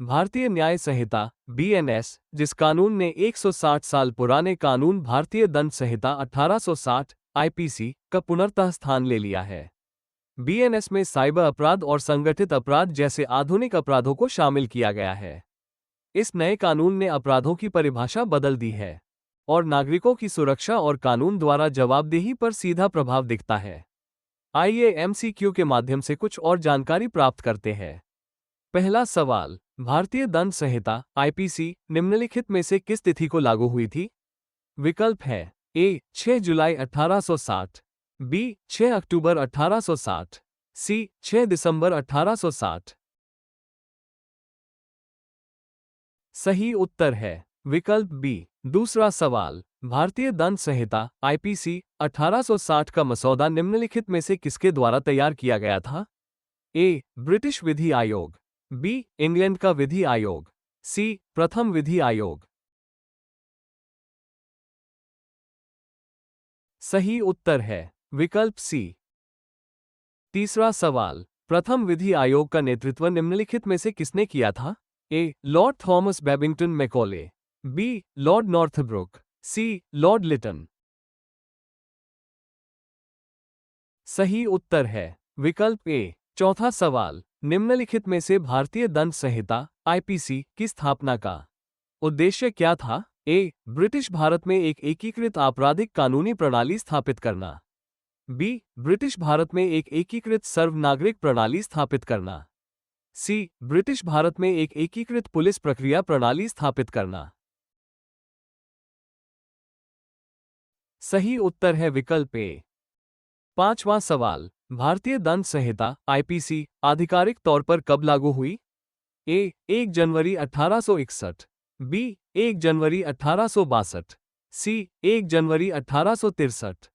भारतीय न्याय संहिता (बीएनएस), जिस कानून ने 160 साल पुराने कानून भारतीय दंड संहिता 1860 (आईपीसी) का पुनर्तः स्थान ले लिया है। बीएनएस में साइबर अपराध और संगठित अपराध जैसे आधुनिक अपराधों को शामिल किया गया है। इस नए कानून ने अपराधों की परिभाषा बदल दी है और नागरिकों की सुरक्षा और कानून द्वारा जवाबदेही पर सीधा प्रभाव दिखता है। आइए एमसीक्यू के माध्यम से कुछ और जानकारी प्राप्त करते हैं। पहला सवाल, भारतीय दंड संहिता आईपीसी निम्नलिखित में से किस तिथि को लागू हुई थी? विकल्प है ए 6 जुलाई 1860, बी 6 अक्टूबर 1860, सी 6 दिसंबर 1860। सही उत्तर है विकल्प बी। दूसरा सवाल, भारतीय दंड संहिता आईपीसी 1860 का मसौदा निम्नलिखित में से किसके द्वारा तैयार किया गया था? ए ब्रिटिश विधि आयोग, बी इंग्लैंड का विधि आयोग, सी प्रथम विधि आयोग। सही उत्तर है विकल्प सी। तीसरा सवाल, प्रथम विधि आयोग का नेतृत्व निम्नलिखित में से किसने किया था? A Lord Thomas Babington Macaulay, B Lord Northbrook, C Lord Lytton. सही उत्तर है विकल्प ए। चौथा सवाल, निम्नलिखित में से भारतीय दंड संहिता आईपीसी की स्थापना का उद्देश्य क्या था? ए ब्रिटिश भारत में एक एकीकृत आपराधिक कानूनी प्रणाली स्थापित करना, बी ब्रिटिश भारत में एक एकीकृत सर्व नागरिक प्रणाली स्थापित करना, सी ब्रिटिश भारत में एक एकीकृत पुलिस प्रक्रिया प्रणाली स्थापित करना। सही उत्तर है विकल्प ए। पांचवां सवाल, भारतीय दंड संहिता आईपीसी आधिकारिक तौर पर कब लागू हुई? ए 1 जनवरी 1861, बी 1 जनवरी 1862, सी 1 जनवरी 1863।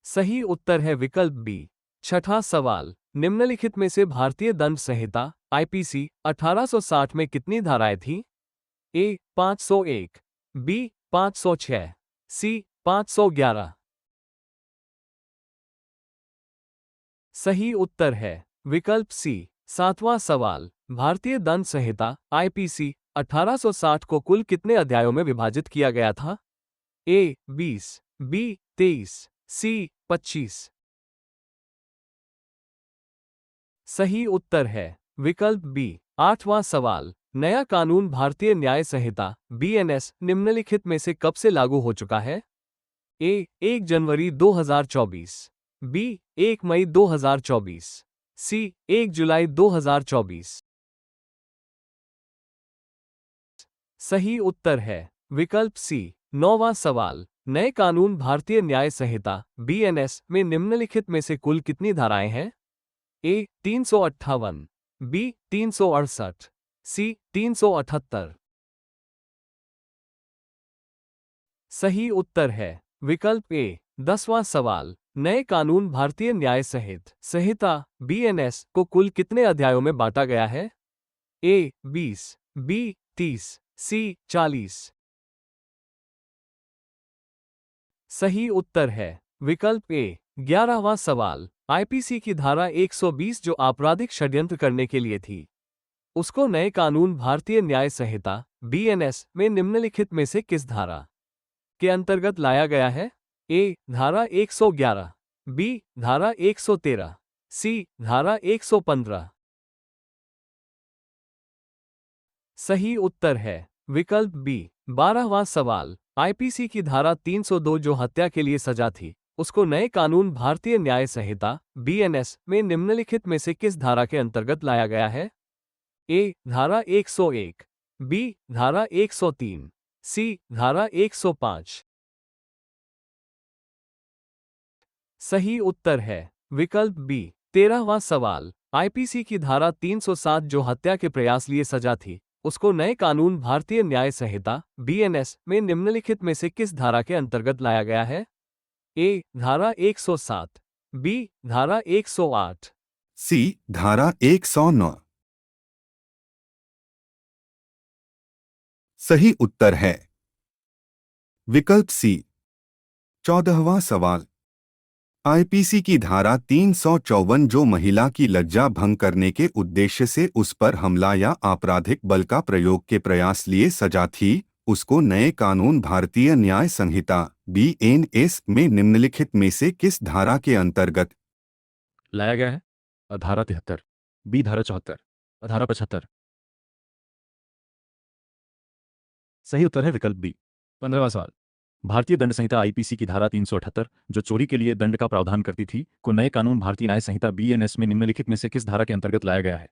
सही उत्तर है विकल्प बी। छठा सवाल, निम्नलिखित में से भारतीय दंड संहिता आईपीसी 1860 में कितनी धाराएं थीं? ए 501, बी 506, सी 511। सही उत्तर है विकल्प सी। सातवां सवाल, भारतीय दंड संहिता आईपीसी 1860 को कुल कितने अध्यायों में विभाजित किया गया था? ए 20, बी 23, सी 25। सही उत्तर है विकल्प बी। आठवां सवाल, नया कानून भारतीय न्याय संहिता बीएनएस निम्नलिखित में से कब से लागू हो चुका है? ए 1 जनवरी 2024, बी 1 मई 2024, सी 1 जुलाई 2024। सही उत्तर है विकल्प सी। नौवां सवाल, नए कानून भारतीय न्याय संहिता बीएनएस में निम्नलिखित में से कुल कितनी धाराएं हैं? ए 358, बी 368, सी 378। सही उत्तर है विकल्प ए। 10वां सवाल, नए कानून भारतीय न्याय संहिता बीएनएस को कुल कितने अध्यायों में बांटा गया है? ए 20, बी 30, सी 40। सही उत्तर है विकल्प ए। 11वां सवाल, आईपीसी की धारा 120 जो आपराधिक षड्यंत्र करने के लिए थी, उसको नए कानून भारतीय न्याय संहिता बीएनएस में निम्नलिखित में से किस धारा के अंतर्गत लाया गया है? ए धारा 111, बी धारा 113, सी धारा 115। सही उत्तर है विकल्प बी। 12वां सवाल, आईपीसी की धारा 302 जो हत्या के लिए सजा थी, उसको नए कानून भारतीय न्याय संहिता बीएनएस में निम्नलिखित में से किस धारा के अंतर्गत लाया गया है? ए धारा 101, बी धारा 103, सी धारा 105। सही उत्तर है विकल्प बी। 13वां सवाल, आईपीसी की धारा 307 जो हत्या के प्रयास लिए सजा थी, उसको नए कानून भारतीय न्याय संहिता बीएनएस में निम्नलिखित में से किस धारा के अंतर्गत लाया गया है? ए धारा 107, बी धारा 108, सी धारा 109। सही उत्तर है विकल्प सी। 14वां सवाल, आईपीसी की धारा 354 जो महिला की लज्जा भंग करने के उद्देश्य से उस पर हमला या आपराधिक बल का प्रयोग के प्रयास लिए सजा थी, उसको नए कानून भारतीय न्याय संहिता बीएनएस में निम्नलिखित में से किस धारा के अंतर्गत लाया गया है? धारा 73, बी धारा 74, धारा 75। सही उत्तर है विकल्प बी। 15वां सवाल। भारतीय दंड संहिता आईपीसी की धारा 378 जो चोरी के लिए दंड का प्रावधान करती थी को नए कानून भारतीय न्याय संहिता बीएनएस में निम्नलिखित में से किस धारा के अंतर्गत लाया गया है?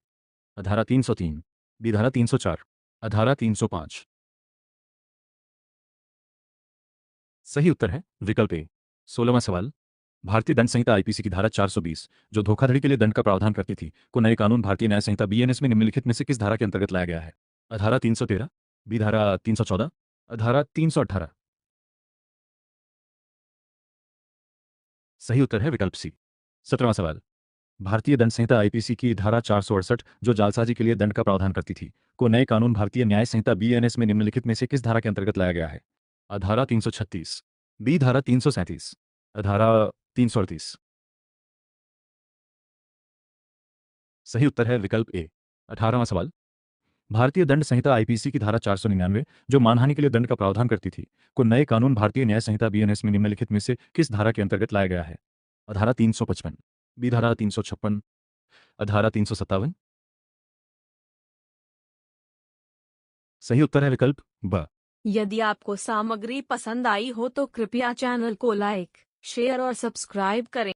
धारा 303, बी धारा 304, धारा 305। सही उत्तर है विकल्प ए। 16वां सवाल। भारतीय दंड संहिता आईपीसी की धारा 420 जो धोखाधड़ी के लिए दंड का प्रावधान करती थी को नए कानून भारतीय न्याय संहिता बीएनएस में निम्नलिखित में से किस धारा के अंतर्गत लाया गया है? धारा 313, बी धारा 314, धारा 318। सही उत्तर है विकल्प सी। 17वां सवाल। भारतीय दंड संहिता आईपीसी की धारा 468 जो जालसाजी के लिए दंड का प्रावधान करती थी को नए कानून भारतीय न्याय संहिता बीएनएस में निम्नलिखित में से किस धारा के अंतर्गत लाया गया है? धारा 336, बी धारा 337, धारा 338। सही उत्तर है विकल्प ए। 18वां सवाल। भारतीय दंड संहिता आईपीसी की धारा 499 जो मानहानि के लिए दंड का प्रावधान करती थी को नए कानून भारतीय न्याय संहिता बीएनएस में निम्नलिखित में से किस धारा के अंतर्गत लाया गया है? धारा 355, बी धारा 356, धारा 357। सही उत्तर है विकल्प ब। यदि आपको सामग्री पसंद आई हो तो कृपया चैनल को लाइक, शेयर और सब्सक्राइब करें।